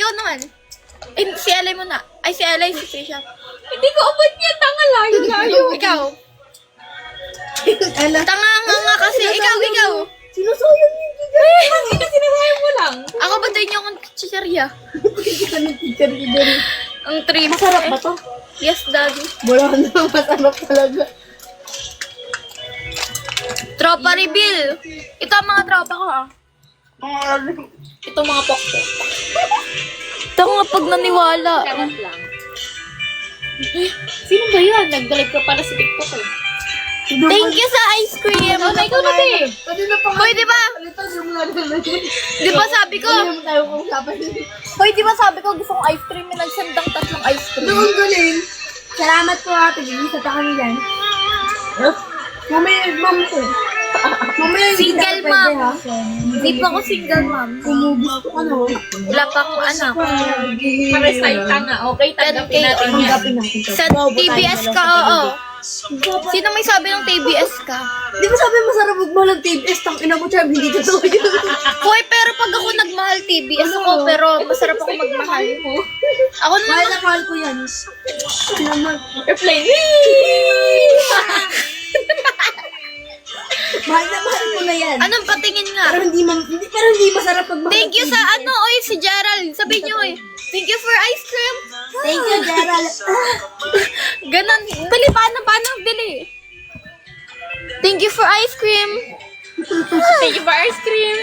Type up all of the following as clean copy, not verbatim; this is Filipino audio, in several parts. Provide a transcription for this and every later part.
ikaw naman. Eh, si Elay mo na. Ay, si Elay, si Trisha. Hindi ko abot niya. Tanga layo. Ikaw. Ala. Tanga nga kasi. Ikaw. Sinusayang niyo Hindi sinasayang mo lang. Ako ba tayo niyo akong chicheria? Anong teacher niyo doon? Ang trip. Masarap ba to? Yes, daddy. Wala ka na, masarap talaga. Tropa reveal. Ito ang mga tropa ko, ha? Ito mga pokpok. Ito nga pag naniwala. Charot lang. Sino ba yan? Nag-live ka pala sa TikTok eh. Thank you sa ice cream. Ikaw na te. Kanina pa Hoy, di ba? Di ba sabi ko? Hindi tayo kung usapan. Hoy, di ba sabi ko gusto kong ice cream? May nagsendang tatlong ice cream. Doon galing. Salamat po ate. Isa pa kami dyan. Mamaya, ma'am ko. Mamaya, hindi Single na mom. pwede, ha? Hindi pa ako single, ma'am. Umubos ko ano. Wala pa akong anak. Pares tayo tanga. Okay, tanggapin natin yan. Tanggapin natin to. Sa TBS ka, oo. Sino may sabi ng TBS ka? Di ba sabi masarap magmahal ang TBS? Tang ina mo, Chab, hindi totoo yun. Hoy, pero pag ako nagmahal TBS ako, pero masarap ako magmahal. Ako na Mahal naman. na mahal ko yan. Naman. Airplane. Mahal na mahal ko na yan. Anong patingin nga? Pero hindi masarap pag mahal. Thank you sa oy, si Gerald. Sabihin niyo, oy. Thank you for ice cream. Thank you, Gerald. Ganon. Bili, paano bili? Thank you for ice cream. Thank you for ice cream.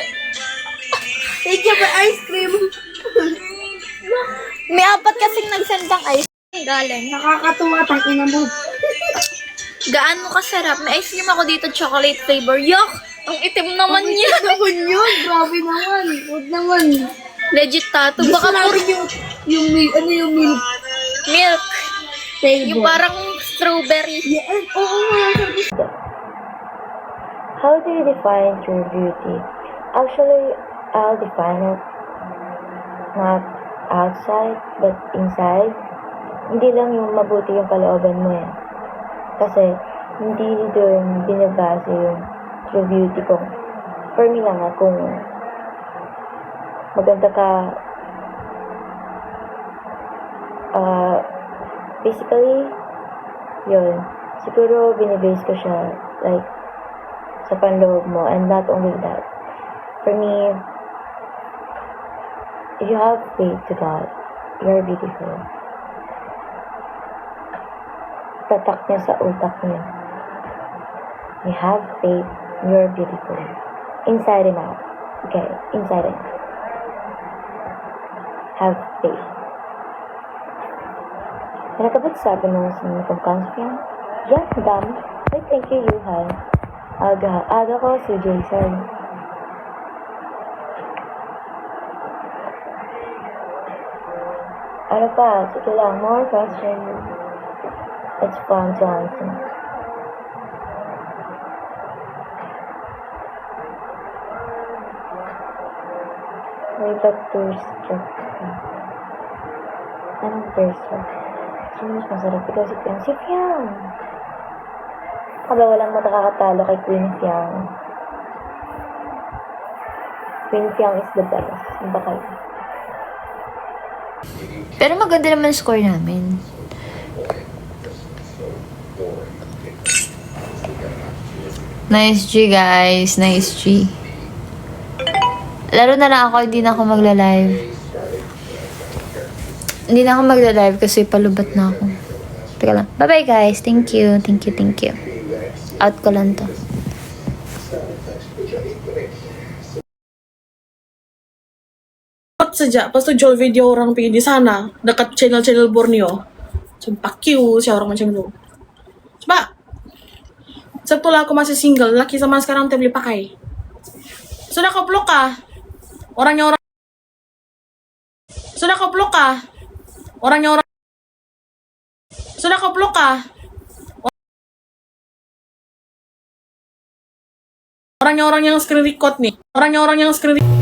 Thank you for ice cream. May apat kasing nagsendang ice cream. Galing. Nakakatuwa, tang ina mo. Gaano kasarap. May ice cream ako dito, chocolate flavor. Yuck! Ang itim naman niya. Ano naman yun? Grabe naman. Huwag naman. Legit tattoo. Gusto Baka puro natin yung milk, ano yung milk milk. flavor. Yung parang strawberry. Yeah, oo nga. How do you define true beauty? Actually, I'll define it not outside, but inside. Hindi lang yung mabuti yung kalooban mo yan. Kasi, hindi doon binabase yung true beauty ko. For me lang kung maganda ka, basically, yun. Siguro, binibase ko siya, like, sa panloob mo, and not only that. For me, if you have faith to God, you're beautiful. Tatak niya sa utak niya. You have faith, you're beautiful. Inside and out. Okay, inside and out. Have faith. Ano ka ba't sabi mo sa mga pagkansya? Yeah, dami. Wait, thank you, Yuhan. Aga ko si Jason. Ano pa? Sige lang, more questions. It's fun to answer. May ba't thirst trap ka? Anong thirst trap? Sino mas masarap? Ikaw si Fiang. Si Fiang! Kaba walang makakatalo kay Queen Fiang. Queen Fiang is the best. Iba kayo. Pero maganda naman score namin. Nice G, guys. Nice G. Laro na lang ako, hindi na ako magla-live. Hindi na ako magla-live kasi palubat na ako. Teka lang. Bye-bye, guys. Thank you. Thank you, thank you. Out ko lang to. Saja, pas tu jual video orang pergi di sana, dekat channel-channel Borneo. Sumpah Q siya orang macam tu. Coba, setelah aku masih single, laki zaman sekarang tak boleh pakai. Sudah kau blok kah? Orangnya orang. Sudah kau blok kah? Orangnya orang. Sudah kau blok kah? Orangnya orang yang screen record nih. Orangnya orang yang screen record.